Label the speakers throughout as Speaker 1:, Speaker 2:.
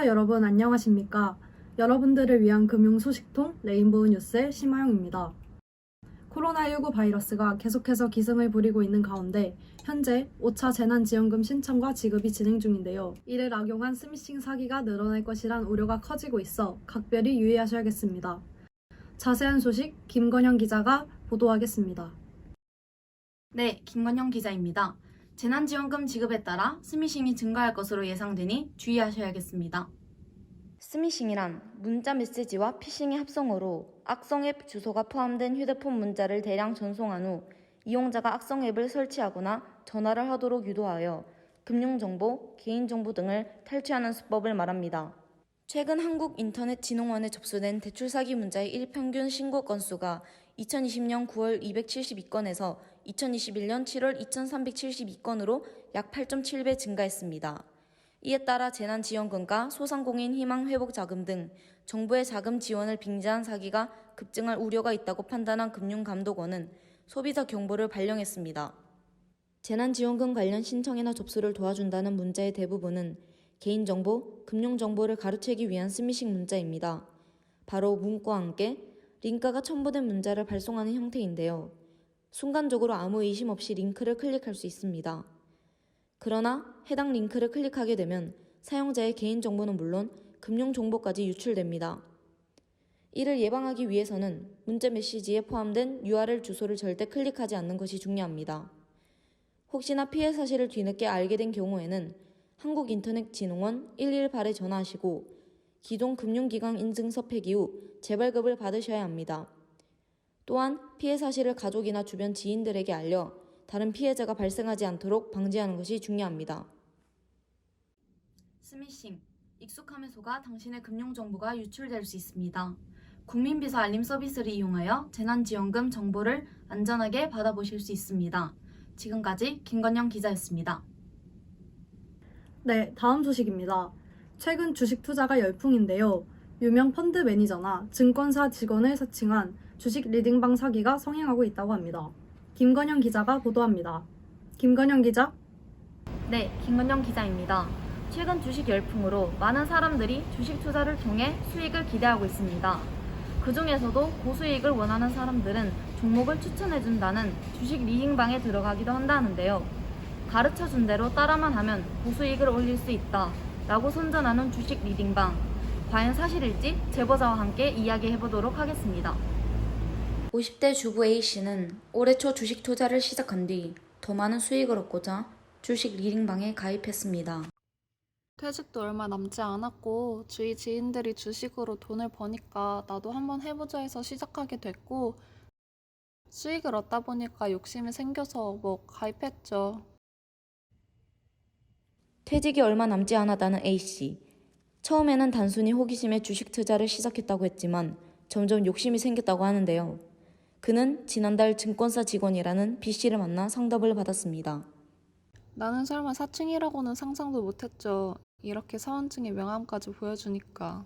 Speaker 1: 시청자 여러분 안녕하십니까? 여러분들을 위한 금융 소식통 레인보우 뉴스의 심하영입니다. 코로나19 바이러스가 계속해서 기승을 부리고 있는 가운데 현재 5차 재난지원금 신청과 지급이 진행 중인데요. 이를 악용한 스미싱 사기가 늘어날 것이란 우려가 커지고 있어 각별히 유의하셔야겠습니다. 자세한 소식 김건영 기자가 보도하겠습니다.
Speaker 2: 네, 김건영 기자입니다. 재난지원금 지급에 따라 스미싱이 증가할 것으로 예상되니 주의하셔야겠습니다. 스미싱이란 문자 메시지와 피싱의 합성어로 악성 앱 주소가 포함된 휴대폰 문자를 대량 전송한 후 이용자가 악성 앱을 설치하거나 전화를 하도록 유도하여 금융정보, 개인정보 등을 탈취하는 수법을 말합니다. 최근 한국인터넷진흥원에 접수된 대출사기 문자의 일평균 신고 건수가 2020년 9월 272건에서 2021년 7월 2372건으로 약 8.7배 증가했습니다. 이에 따라 재난지원금과 소상공인 희망회복자금 등 정부의 자금 지원을 빙자한 사기가 급증할 우려가 있다고 판단한 금융감독원은 소비자 경보를 발령했습니다. 재난지원금 관련 신청이나 접수를 도와준다는 문자의 대부분은 개인정보, 금융정보를 가로채기 위한 스미싱 문자입니다. 바로 문구와 함께 링크가 첨부된 문자를 발송하는 형태인데요. 순간적으로 아무 의심 없이 링크를 클릭할 수 있습니다. 그러나 해당 링크를 클릭하게 되면 사용자의 개인정보는 물론 금융정보까지 유출됩니다. 이를 예방하기 위해서는 문자 메시지에 포함된 URL 주소를 절대 클릭하지 않는 것이 중요합니다. 혹시나 피해 사실을 뒤늦게 알게 된 경우에는 한국인터넷진흥원 118에 전화하시고 기존 금융기관 인증서 폐기 후 재발급을 받으셔야 합니다. 또한 피해 사실을 가족이나 주변 지인들에게 알려 다른 피해자가 발생하지 않도록 방지하는 것이 중요합니다. 스미싱, 익숙함에 속아 당신의 금융정보가 유출될 수 있습니다. 국민비서 알림 서비스를 이용하여 재난지원금 정보를 안전하게 받아보실 수 있습니다. 지금까지 김건영 기자였습니다.
Speaker 1: 네, 다음 소식입니다. 최근 주식 투자가 열풍인데요. 유명 펀드 매니저나 증권사 직원을 사칭한 주식 리딩방 사기가 성행하고 있다고 합니다. 김건영 기자가 보도합니다. 김건영 기자.
Speaker 2: 네, 김건영 기자입니다. 최근 주식 열풍으로 많은 사람들이 주식 투자를 통해 수익을 기대하고 있습니다. 그 중에서도 고수익을 원하는 사람들은 종목을 추천해준다는 주식 리딩방에 들어가기도 한다는데요. 가르쳐준 대로 따라만 하면 고수익을 올릴 수 있다 라고 선전하는 주식 리딩방. 과연 사실일지 제보자와 함께 이야기해보도록 하겠습니다. 50대 주부 A씨는 올해 초 주식 투자를 시작한 뒤 더 많은 수익을 얻고자 주식 리딩방에 가입했습니다.
Speaker 3: 퇴직도 얼마 남지 않았고 주위 지인들이 주식으로 돈을 버니까 나도 한번 해보자 해서 시작하게 됐고 수익을 얻다 보니까 욕심이 생겨서 가입했죠.
Speaker 2: 퇴직이 얼마 남지 않았다는 A씨. 처음에는 단순히 호기심에 주식 투자를 시작했다고 했지만 점점 욕심이 생겼다고 하는데요. 그는 지난달 증권사 직원이라는 B씨를 만나 상담을 받았습니다.
Speaker 3: 나는 설마 사칭이라고는 상상도 못했죠. 이렇게 사원증의 명함까지 보여주니까.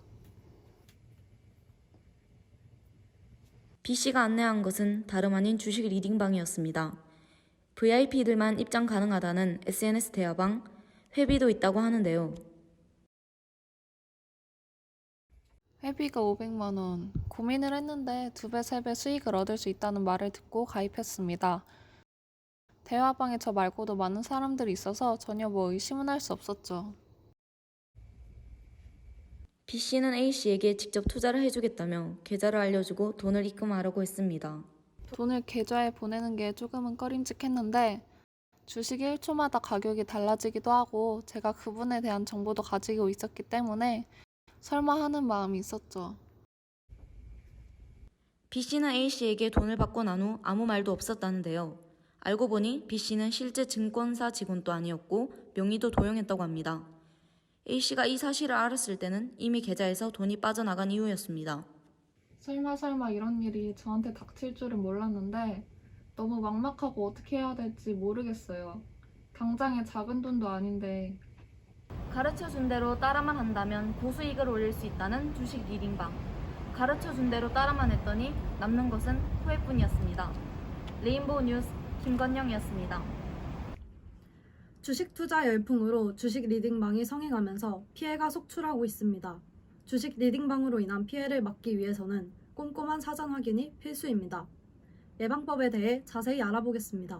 Speaker 2: B씨가 안내한 것은 다름 아닌 주식 리딩방이었습니다. VIP들만 입장 가능하다는 SNS 대화방, 회비도 있다고 하는데요.
Speaker 3: 회비가 500만 원. 고민을 했는데 2배, 3배 수익을 얻을 수 있다는 말을 듣고 가입했습니다. 대화방에 저 말고도 많은 사람들이 있어서 전혀 의심은 할 수 없었죠.
Speaker 2: B씨는 A씨에게 직접 투자를 해주겠다며 계좌를 알려주고 돈을 입금하라고 했습니다.
Speaker 3: 돈을 계좌에 보내는 게 조금은 꺼림칙했는데 주식이 1초마다 가격이 달라지기도 하고 제가 그분에 대한 정보도 가지고 있었기 때문에 설마 하는 마음이 있었죠.
Speaker 2: B씨는 A씨에게 돈을 받고 난 후 아무 말도 없었다는데요. 알고 보니 B씨는 실제 증권사 직원도 아니었고 명의도 도용했다고 합니다. A씨가 이 사실을 알았을 때는 이미 계좌에서 돈이 빠져나간 이후였습니다.
Speaker 3: 설마 이런 일이 저한테 닥칠 줄은 몰랐는데 너무 막막하고 어떻게 해야 될지 모르겠어요. 당장의 작은 돈도 아닌데.
Speaker 2: 가르쳐준 대로 따라만 한다면 고수익을 올릴 수 있다는 주식 리딩방. 가르쳐준 대로 따라만 했더니 남는 것은 후회뿐이었습니다. 레인보우 뉴스 김건영이었습니다.
Speaker 1: 주식 투자 열풍으로 주식 리딩방이 성행하면서 피해가 속출하고 있습니다. 주식 리딩방으로 인한 피해를 막기 위해서는 꼼꼼한 사전 확인이 필수입니다. 예방법에 대해 자세히 알아보겠습니다.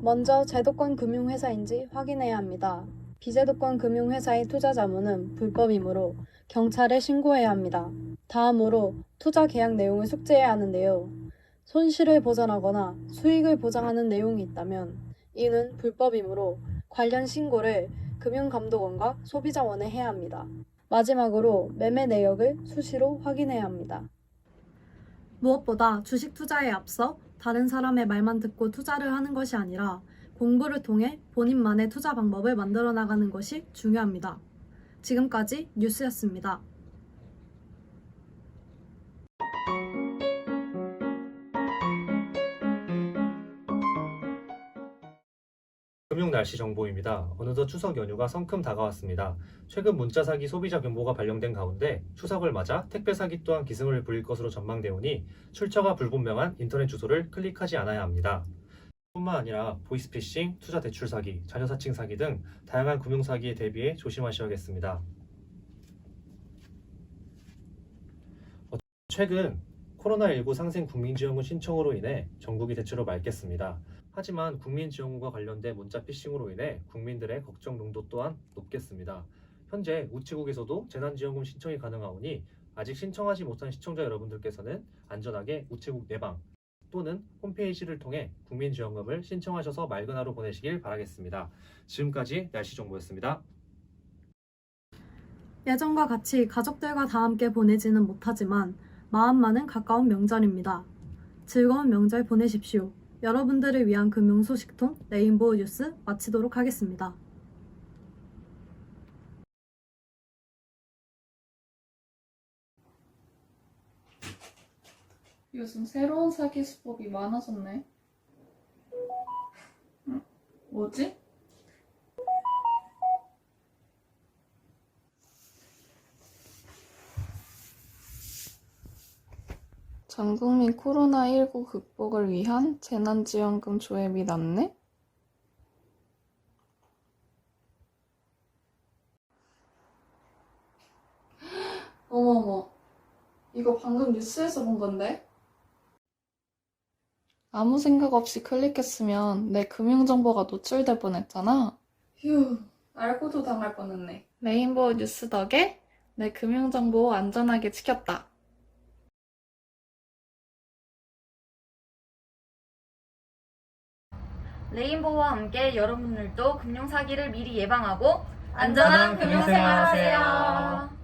Speaker 1: 먼저 제도권 금융회사인지 확인해야 합니다. 비제도권 금융회사의 투자 자문은 불법이므로 경찰에 신고해야 합니다. 다음으로 투자 계약 내용을 숙지해야 하는데요. 손실을 보전하거나 수익을 보장하는 내용이 있다면 이는 불법이므로 관련 신고를 금융감독원과 소비자원에 해야 합니다. 마지막으로 매매 내역을 수시로 확인해야 합니다. 무엇보다 주식 투자에 앞서 다른 사람의 말만 듣고 투자를 하는 것이 아니라 공부를 통해 본인만의 투자 방법을 만들어 나가는 것이 중요합니다. 지금까지 뉴스였습니다.
Speaker 4: 금융 날씨 정보입니다. 어느덧 추석 연휴가 성큼 다가왔습니다. 최근 문자 사기 소비자 경보가 발령된 가운데 추석을 맞아 택배 사기 또한 기승을 부릴 것으로 전망되오니 출처가 불분명한 인터넷 주소를 클릭하지 않아야 합니다. 뿐만 아니라 보이스피싱, 투자 대출 사기, 자녀 사칭 사기 등 다양한 금융 사기에 대비해 조심하셔야겠습니다. 최근 코로나19 상생 국민지원금 신청으로 인해 전국이 대체로 맑겠습니다. 하지만 국민지원금과 관련된 문자 피싱으로 인해 국민들의 걱정 농도 또한 높겠습니다. 현재 우체국에서도 재난지원금 신청이 가능하오니 아직 신청하지 못한 시청자 여러분들께서는 안전하게 우체국 내방 또는 홈페이지를 통해 국민지원금을 신청하셔서 맑은 하루 보내시길 바라겠습니다. 지금까지 날씨 정보였습니다.
Speaker 1: 예전과 같이 가족들과 다 함께 보내지는 못하지만 마음만은 가까운 명절입니다. 즐거운 명절 보내십시오. 여러분들을 위한 금융 소식통 레인보우 뉴스 마치도록 하겠습니다.
Speaker 3: 요즘 새로운 사기 수법이 많아졌네. 응? 뭐지? 전국민 코로나19 극복을 위한 재난지원금 조회 및 안내? 어머머, 이거 방금 뉴스에서 본 건데? 아무 생각 없이 클릭했으면 내 금융정보가 노출될 뻔했잖아. 휴, 알고도 당할 뻔했네. 레인보우 뉴스 덕에 내 금융정보 안전하게 지켰다.
Speaker 2: 레인보우와 함께 여러분들도 금융사기를 미리 예방하고 안전한 금융생활 하세요.